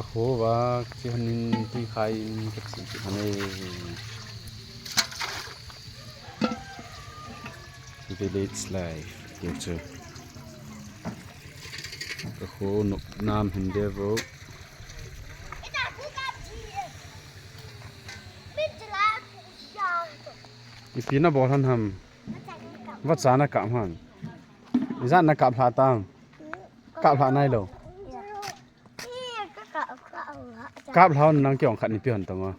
ก็โหว่าที่ฮันนินที่ใครกับสิ่งที่ฮันนี่ village life เดี๋ยวเจอก็โหนกน้ำหินเดียว อีพีน่าบอกท่านทำวัดสานกะมันอีสานนักกะพลาตังกะพลาไหนเหรอกะพลานังเกี่ยวขัดนี่เปลี่ยนตังอ่ะ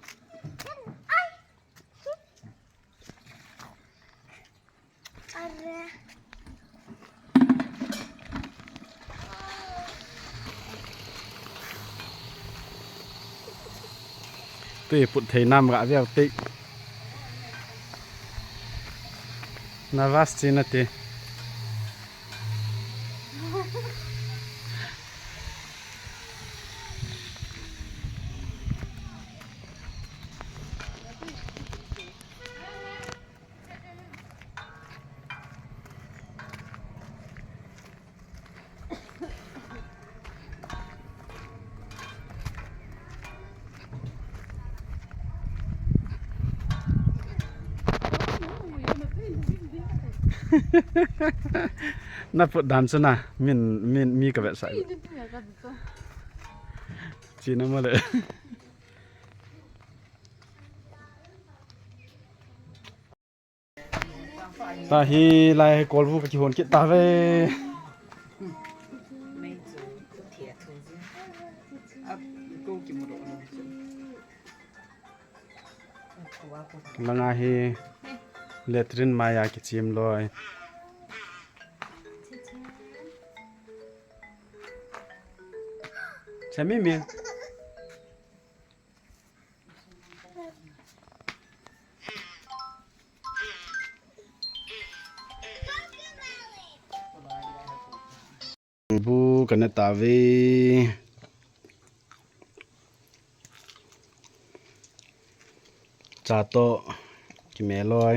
ตีปุดเทน้ำกะเวียวตินาวัสจีนตีน่าปวดดันซะนะมีกับแบบใส่จีนมาเลยตาฮีไลกอลฟูกับจิฮอนกิตาเวลังอาฮีเลตรินมายากิจิมลอยใช่ไหมมีบูกันตาเวจาโตกิเมลอย